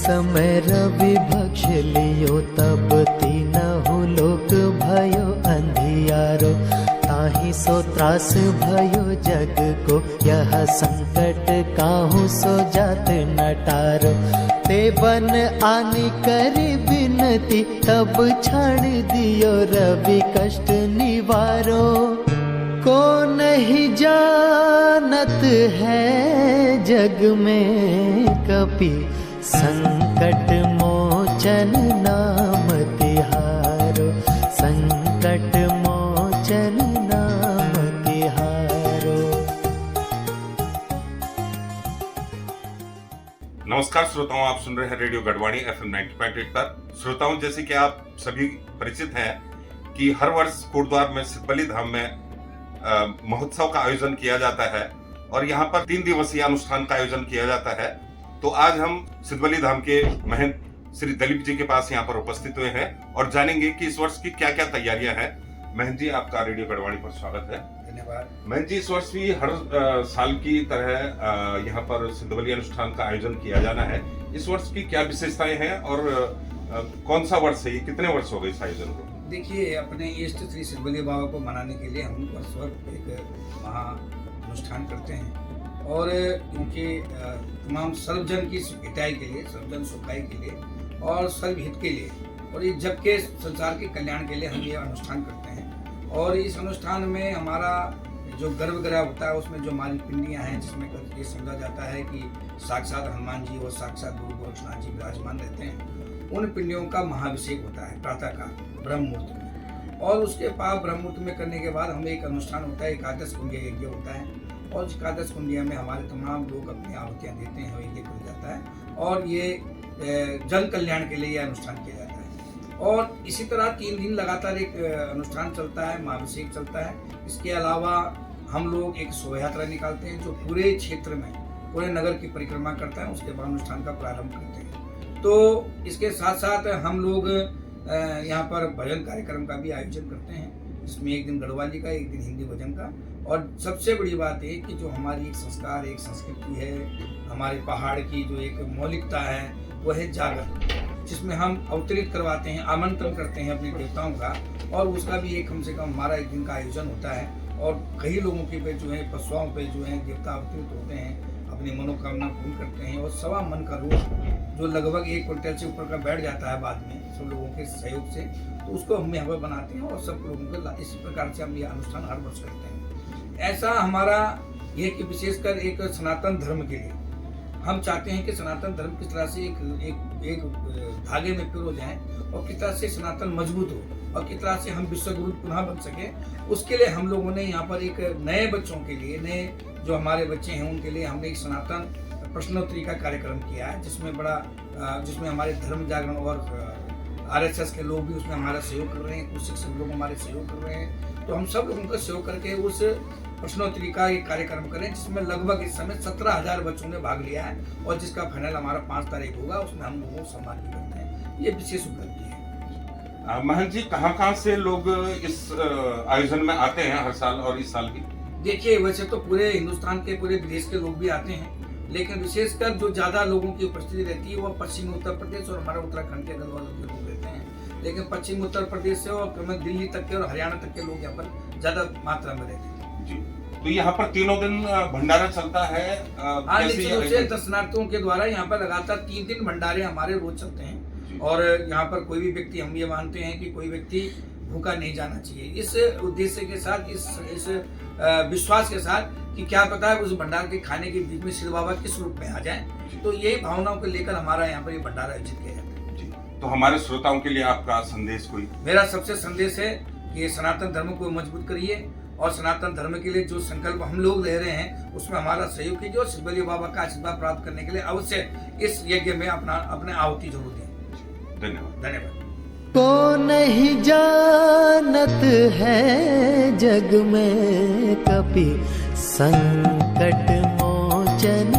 समय रवि भक्ष लियो, तब तीनहु लोक भयो अंधियारो। ताहि सो त्रास भयो जग को, यह संकट काहू सो जात न टारो। ते बन आनी करी बिनती, तब छाड़ दियो रवि कष्ट निवारो। को नहीं जानत है जग में कपि, संकट मोचन नाम तिहारो। संकट मोचन नाम तिहारो। नमस्कार श्रोताओं, आप सुन रहे हैं रेडियो गढ़वाणी FM 90.8 पर। श्रोताओं, जैसे कि आप सभी परिचित हैं कि हर वर्ष कोटद्वार में सिद्धबली धाम में महोत्सव का आयोजन किया जाता है और यहाँ पर 3 दिवसीय अनुष्ठान का आयोजन किया जाता है। तो आज हम सिद्धबली धाम के महंत श्री दिलीप जी के पास यहाँ पर उपस्थित हुए हैं और जानेंगे कि इस वर्ष की क्या क्या तैयारियां हैं। महंत जी, आपका रेडियो गढ़वाणी पर स्वागत है। धन्यवाद। महंत जी, इस वर्ष भी हर साल की तरह यहाँ पर सिद्धबली अनुष्ठान का आयोजन किया जाना है। इस वर्ष की क्या विशेषताएं हैं और कौन सा वर्ष है, ये कितने वर्ष हो गए इस आयोजन को? देखिए, अपने इष्ट श्री सिद्धबली बाबा को मनाने के लिए हम वर्ष एक महा अनुष्ठान करते हैं और उनके तमाम सर्वजन की हिताई के लिए, सर्वजन सुखाई के लिए और सर्वहित के लिए और इस जग के संसार के कल्याण के लिए हम ये अनुष्ठान करते हैं। और इस अनुष्ठान में हमारा जो गर्भगृह होता है उसमें जो हमारी पिंडियाँ हैं, जिसमें ये समझा जाता है कि साक्षात हनुमान जी और साक्षात गुरु गोरखनाथ जी विराजमान रहते हैं, उन पिंडियों का महाभिषेक होता है प्रातःकाल ब्रह्म मुहूर्त में। और उसके बाद ब्रह्म मुहूर्त में करने के बाद हमें एक अनुष्ठान होता है, एकादश कुंडिया यज्ञ होता है। और उस एकादश कुंडिया में हमारे तमाम लोग अपनी आहुतियाँ देते हैं और यज्ञ कर जाता है और ये जन कल्याण के लिए यह अनुष्ठान किया जाता है। और इसी तरह 3 दिन लगातार एक अनुष्ठान चलता है, महाभिषेक चलता है। इसके अलावा हम लोग एक शोभा यात्रा निकालते हैं जो पूरे क्षेत्र में, पूरे नगर की परिक्रमा करता है। उसके बाद अनुष्ठान का प्रारंभ करते हैं। तो इसके साथ साथ हम लोग यहाँ पर भजन कार्यक्रम का भी आयोजन करते हैं, जिसमें एक दिन गढ़वाली का, एक दिन हिंदी भजन का। और सबसे बड़ी बात है कि जो हमारी एक संस्कार, एक संस्कृति है, हमारे पहाड़ की जो एक मौलिकता है, वह है जागरण, जिसमें हम अवतरित करवाते हैं, आमंत्रण करते हैं अपने देवताओं का। और उसका भी एक कम से कम हमारा एक दिन का आयोजन होता है और कई लोगों के पे जो है, पशुओं पे जो है देवता अवतरित होते हैं, अपनी मनोकामना पूर्ण करते हैं। और 1.25 मन का रोज जो लगभग 1 क्विंटल से ऊपर का बैठ जाता है बाद में सब लोगों के सहयोग से, तो उसको हम यहाँ पर बनाते हैं और सब लोगों को इसी प्रकार से हम ये अनुष्ठान हर वर्ष करते हैं। ऐसा हमारा ये कि विशेषकर एक सनातन धर्म के लिए हम चाहते हैं कि सनातन धर्म किस तरह से एक धागे में पिरो जाए और किस तरह से सनातन मजबूत हो और किस तरह से हम विश्व गुरु पुनः बन सके। उसके लिए हम लोगों ने यहाँ पर एक नए बच्चों के लिए, नए जो हमारे बच्चे हैं उनके लिए हमने एक सनातन प्रश्नोत्तरी का कार्यक्रम किया है, जिसमें हमारे धर्म जागरण और RSS के लोग भी उसमें हमारा सहयोग कर रहे हैं, कुछ शिक्षक लोग हमारे सहयोग कर रहे हैं। तो हम सब लोगों का सहयोग करके उस प्रश्नोत्तरी का एक कार्यक्रम करें, जिसमें लगभग इस समय 17,000 बच्चों ने भाग लिया है और जिसका फाइनल हमारा 5 तारीख होगा। उसमें हम लोगों को सम्मान भी करते हैं। ये विशेष उपलब्धि है। महंत जी, कहाँ से लोग इस आयोजन में आते हैं हर साल और इस साल भी? देखिए, वैसे तो पूरे हिंदुस्तान के, पूरे विदेश के लोग भी आते हैं, लेकिन विशेषकर जो ज्यादा लोगों की उपस्थिति रहती है वो पश्चिमी उत्तर प्रदेश और हमारे उत्तराखंड के गढ़वाल के लोग रहते हैं। लेकिन पश्चिमी उत्तर प्रदेश से और दिल्ली तक के और हरियाणा तक के लोग यहाँ पर ज्यादा मात्रा में रहते हैं। जी, तो यहाँ पर 3 दिन भंडारा चलता है। हाँ, निश्चित रूप से दर्शनार्थियों के द्वारा यहाँ पर लगातार 3 दिन भंडारे हमारे रोज चलते हैं। और यहाँ पर कोई भी व्यक्ति, हम ये मानते हैं कि कोई व्यक्ति भूखा नहीं जाना चाहिए। इस उद्देश्य के साथ, इस विश्वास के साथ कि क्या पता है उस भंडार के खाने के बीच में शिव बाबा किस रूप में आ जाए, तो यही भावनाओं को लेकर हमारा यहाँ पर ये भंडारा आयोजित किया जाता है। तो हमारे श्रोताओं के लिए आपका संदेश कोई? मेरा सबसे संदेश है कि सनातन धर्म को मजबूत करिए और सनातन धर्म के लिए जो संकल्प हम लोग ले रहे हैं उसमें हमारा सहयोग कीजिए और सिद्धबली बाबा का आशीर्वाद प्राप्त करने के लिए अवश्य इस यज्ञ में अपने आहुति जरूर दें। धन्यवाद। को नहीं जानत है जग में कपि, संकट मोचन